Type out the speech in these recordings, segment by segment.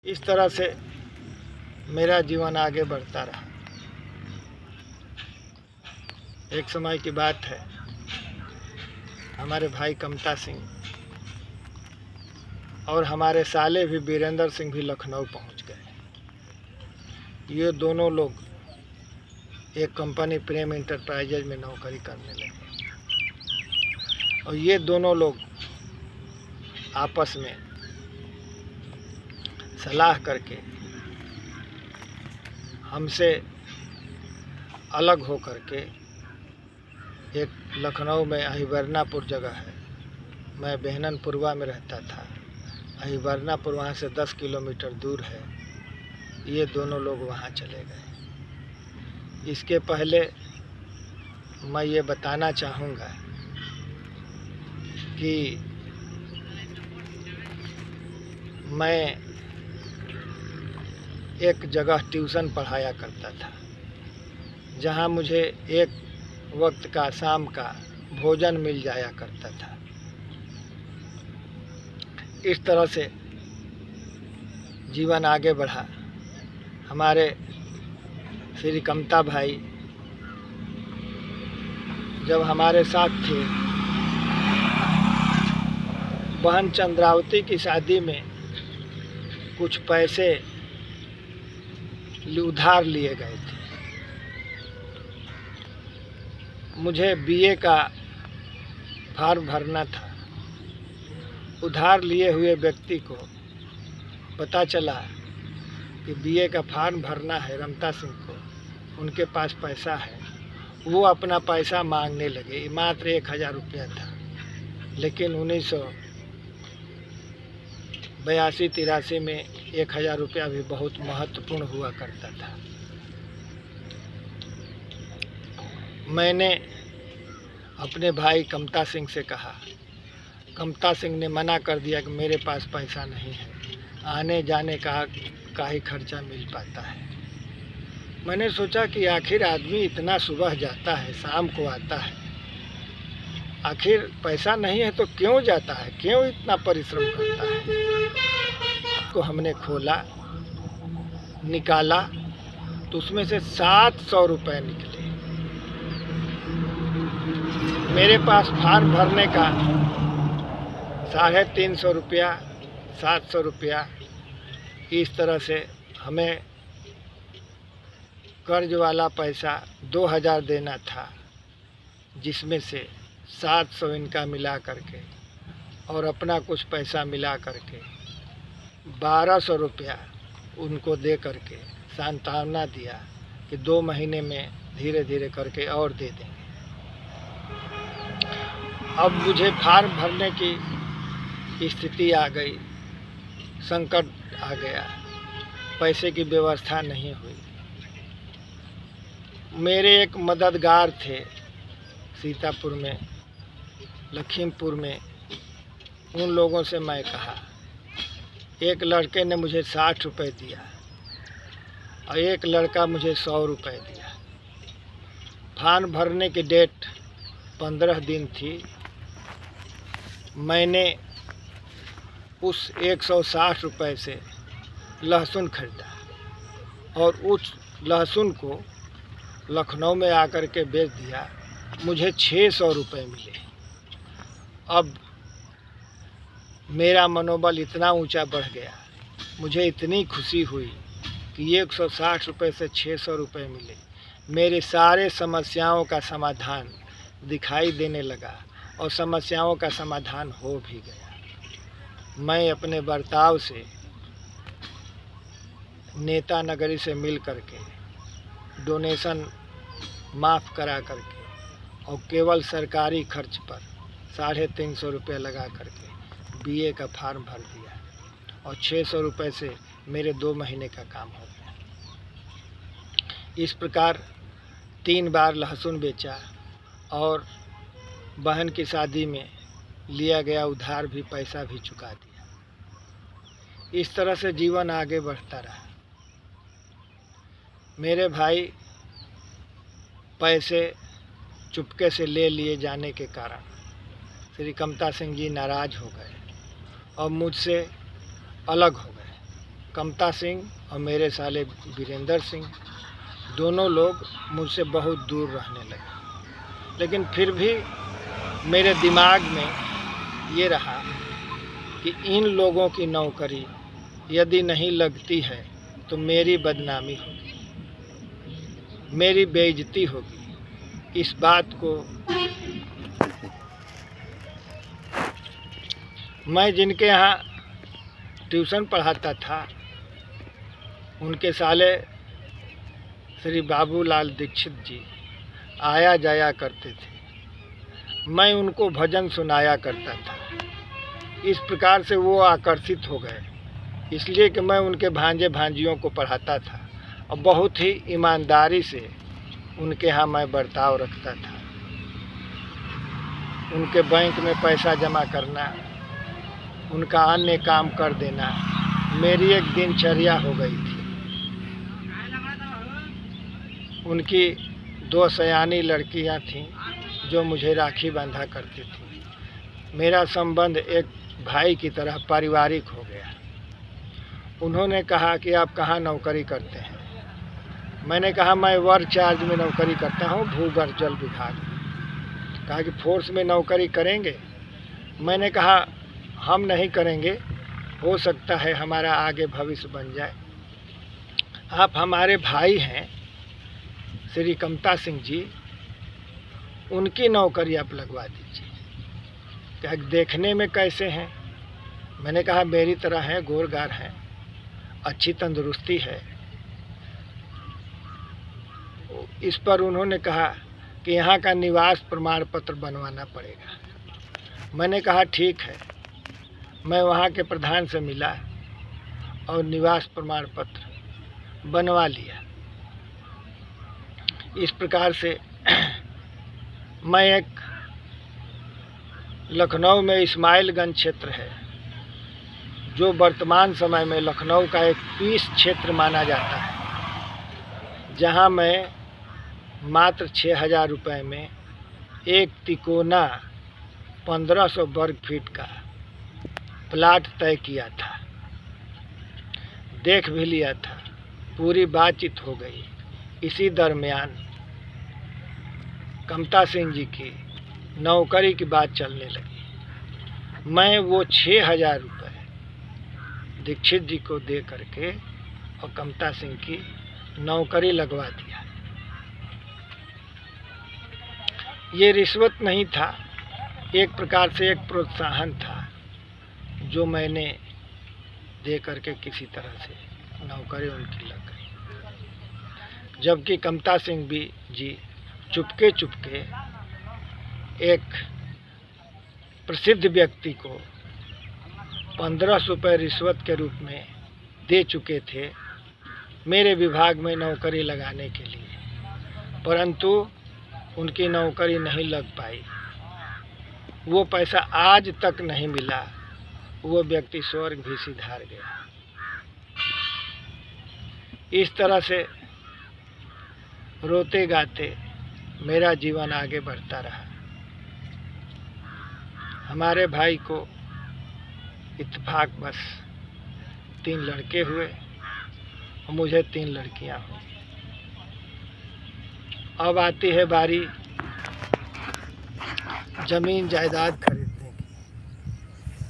इस तरह से मेरा जीवन आगे बढ़ता रहा। एक समय की बात है, हमारे भाई कमता सिंह और हमारे साले भी वीरेंद्र सिंह भी लखनऊ पहुंच गए। ये दोनों लोग एक कंपनी प्रेम इंटरप्राइजेज में नौकरी करने लगे और ये दोनों लोग आपस में सलाह करके हमसे अलग हो करके एक लखनऊ में अहिबरनापुर जगह है, मैं बेहननपुरवा में रहता था, अहिबरनापुर वहाँ से 10 किलोमीटर दूर है, ये दोनों लोग वहाँ चले गए। इसके पहले मैं ये बताना चाहूँगा कि मैं एक जगह ट्यूशन पढ़ाया करता था, जहाँ मुझे एक वक्त का शाम का भोजन मिल जाया करता था। इस तरह से जीवन आगे बढ़ा। हमारे श्री कमता भाई जब हमारे साथ थे, बहन चंद्रावती की शादी में कुछ पैसे उधार लिए गए थे। मुझे बीए का फॉर्म भरना था। उधार लिए हुए व्यक्ति को पता चला कि बीए का फॉर्म भरना है रमता सिंह को, उनके पास पैसा है। वो अपना पैसा मांगने लगे। मात्र 1000 रुपया था, लेकिन 1982-83 में 1000 रुपया भी बहुत महत्वपूर्ण हुआ करता था। मैंने अपने भाई कमता सिंह से कहा। कमता सिंह ने मना कर दिया कि मेरे पास पैसा नहीं है, आने जाने का ही खर्चा मिल पाता है। मैंने सोचा कि आखिर आदमी इतना सुबह जाता है, शाम को आता है, आखिर पैसा नहीं है तो क्यों जाता है, क्यों इतना परिश्रम करता है। को हमने खोला, निकाला तो उसमें से 700 रुपये निकले। मेरे पास फॉर्म भरने का 350 रुपया, 700 रुपया, इस तरह से हमें कर्ज वाला पैसा 2000 देना था, जिसमें से 700 इनका मिला करके और अपना कुछ पैसा मिला करके 1200 रुपया उनको दे करके सांत्वना दिया कि 2 महीने में धीरे धीरे करके और दे देंगे। अब मुझे फॉर्म भरने की स्थिति आ गई, संकट आ गया, पैसे की व्यवस्था नहीं हुई। मेरे एक मददगार थे सीतापुर में, लखीमपुर में, उन लोगों से मैं कहा। एक लड़के ने मुझे 60 रुपये दिया और एक लड़का मुझे 100 रुपये दिया। फॉर्म भरने की डेट 15 दिन थी। मैंने उस 160 रुपये से लहसुन खरीदा और उस लहसुन को लखनऊ में आकर के बेच दिया। मुझे 600 रुपये मिले। अब मेरा मनोबल इतना ऊंचा बढ़ गया, मुझे इतनी खुशी हुई कि 160 रुपये से 600 रुपये मिले। मेरे सारे समस्याओं का समाधान दिखाई देने लगा और समस्याओं का समाधान हो भी गया। मैं अपने बर्ताव से नेता नगरी से मिल करके डोनेशन माफ़ करा करके और केवल सरकारी खर्च पर 350 रुपये लगा करके बीए का फॉर्म भर दिया और 600 रुपये से मेरे 2 महीने का काम हो गया। इस प्रकार 3 बार लहसुन बेचा और बहन की शादी में लिया गया उधार भी पैसा भी चुका दिया। इस तरह से जीवन आगे बढ़ता रहा। मेरे भाई पैसे चुपके से ले लिए जाने के कारण श्री कमता सिंह जी नाराज़ हो गए और मुझसे अलग हो गए। कमता सिंह और मेरे साले वीरेंद्र सिंह, दोनों लोग मुझसे बहुत दूर रहने लगे। लेकिन फिर भी मेरे दिमाग में ये रहा कि इन लोगों की नौकरी यदि नहीं लगती है तो मेरी बदनामी होगी, मेरी बेइज्जती होगी। इस बात को मैं जिनके यहाँ ट्यूशन पढ़ाता था, उनके साले श्री बाबूलाल दीक्षित जी आया जाया करते थे। मैं उनको भजन सुनाया करता था। इस प्रकार से वो आकर्षित हो गए, इसलिए कि मैं उनके भांजे भांजियों को पढ़ाता था और बहुत ही ईमानदारी से उनके यहाँ मैं बर्ताव रखता था। उनके बैंक में पैसा जमा करना, उनका अन्य काम कर देना मेरी एक दिनचर्या हो गई थी। उनकी 2 सयानी लड़कियां थीं जो मुझे राखी बांधा करती थी। मेरा संबंध एक भाई की तरह पारिवारिक हो गया। उन्होंने कहा कि आप कहाँ नौकरी करते हैं? मैंने कहा मैं वर्क चार्ज में नौकरी करता हूँ, भूगर्भ जल विभाग में। कहा कि फोर्स में नौकरी करेंगे? मैंने कहा हम नहीं करेंगे, हो सकता है हमारा आगे भविष्य बन जाए। आप हमारे भाई हैं श्री कमता सिंह जी, उनकी नौकरी आप लगवा दीजिए। क्या देखने में कैसे हैं? मैंने कहा मेरी तरह हैं, गोरगार हैं, अच्छी तंदुरुस्ती है। इस पर उन्होंने कहा कि यहाँ का निवास प्रमाण पत्र बनवाना पड़ेगा। मैंने कहा ठीक है। मैं वहाँ के प्रधान से मिला और निवास प्रमाण पत्र बनवा लिया। इस प्रकार से मैं एक लखनऊ में इस्माइलगंज क्षेत्र है, जो वर्तमान समय में लखनऊ का एक पीस क्षेत्र माना जाता है, जहाँ मैं मात्र 6,000 रुपये में एक तिकोना 1500 वर्ग फीट का प्लाट तय किया था, देख भी लिया था, पूरी बातचीत हो गई। इसी दरमियान कमता सिंह जी की नौकरी की बात चलने लगी। मैं वो 6,000 रुपये दीक्षित जी को दे करके और कमता सिंह की नौकरी लगवा दिया। ये रिश्वत नहीं था, एक प्रकार से एक प्रोत्साहन था जो मैंने दे करके किसी तरह से नौकरी उनकी लग गई। जबकि कमता सिंह जी चुपके चुपके एक प्रसिद्ध व्यक्ति को 1500 रुपये रिश्वत के रूप में दे चुके थे मेरे विभाग में नौकरी लगाने के लिए, परंतु उनकी नौकरी नहीं लग पाई। वो पैसा आज तक नहीं मिला। वो व्यक्ति स्वर्ग भी सिधार गया। इस तरह से रोते गाते मेरा जीवन आगे बढ़ता रहा। हमारे भाई को इत्तेफाक बस 3 लड़के हुए और मुझे 3 लड़कियां हुई। अब आती है बारी जमीन जायदाद खरीदने की।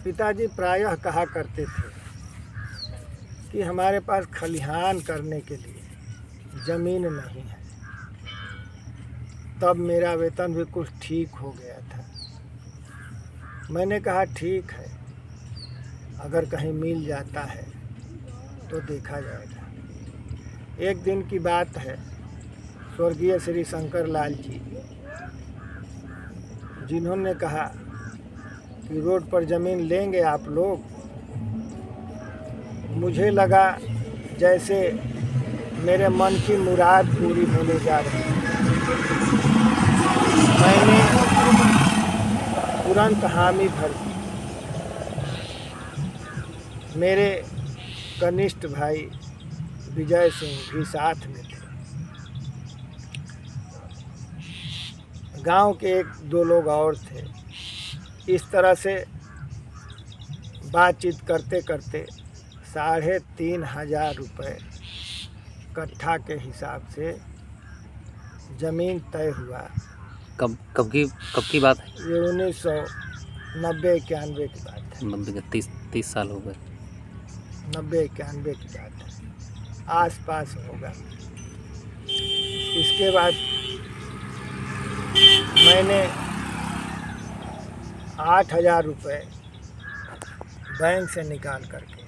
पिताजी प्रायः कहा करते थे कि हमारे पास खलिहान करने के लिए ज़मीन नहीं है। तब मेरा वेतन भी कुछ ठीक हो गया था। मैंने कहा ठीक है, अगर कहीं मिल जाता है तो देखा जाएगा। एक दिन की बात है, स्वर्गीय श्री शंकर लाल जी, जिन्होंने कहा कि रोड पर ज़मीन लेंगे आप लोग, मुझे लगा जैसे मेरे मन की मुराद पूरी होने जा रही है। मैंने तुरंत हामी भर दी। मेरे कनिष्ठ भाई विजय सिंह भी साथ में थे। गांव के 1-2 लोग और थे। इस तरह से बातचीत करते करते 3,500 रुपये कट्ठा के हिसाब से ज़मीन तय हुआ। कब की बात है? ये 1990-91 की बात है। 90 के 30 साल हो गए। 90-91 की बात है, आसपास होगा। इसके बाद मैंने 8,000 रुपये बैंक से निकाल करके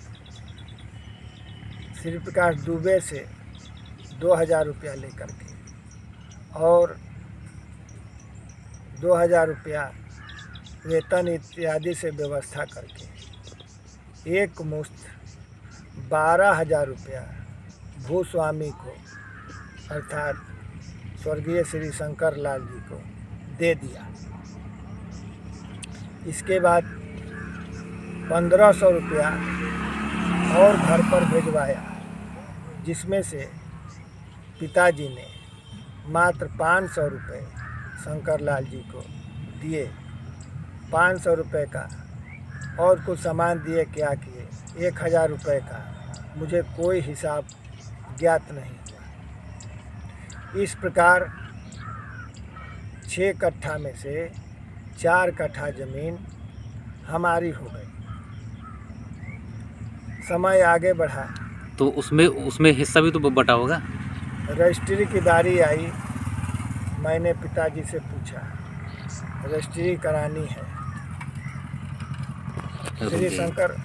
श्री प्रकाश दुबे से 2,000 रुपया लेकर के और 2,000 रुपया वेतन इत्यादि से व्यवस्था करके एक मुश्त 12,000 रुपया भूस्वामी को अर्थात स्वर्गीय श्री शंकर लाल जी को दे दिया। इसके बाद 1,500 रुपया और घर पर भिजवाया, जिसमें से पिताजी ने मात्र 500 रुपये शंकर लाल जी को दिए। 500 रुपये का और कुछ सामान दिए, क्या किए 1,000 रुपये का मुझे कोई हिसाब ज्ञात नहीं हुआ। इस प्रकार 6 कट्ठा में से 4 कट्ठा ज़मीन हमारी हो गई। समय आगे बढ़ा तो उसमें हिस्सा भी तो बटा होगा। रजिस्ट्री की बारी आई। मैंने पिताजी से पूछा, रजिस्ट्री करानी है। श्री शंकर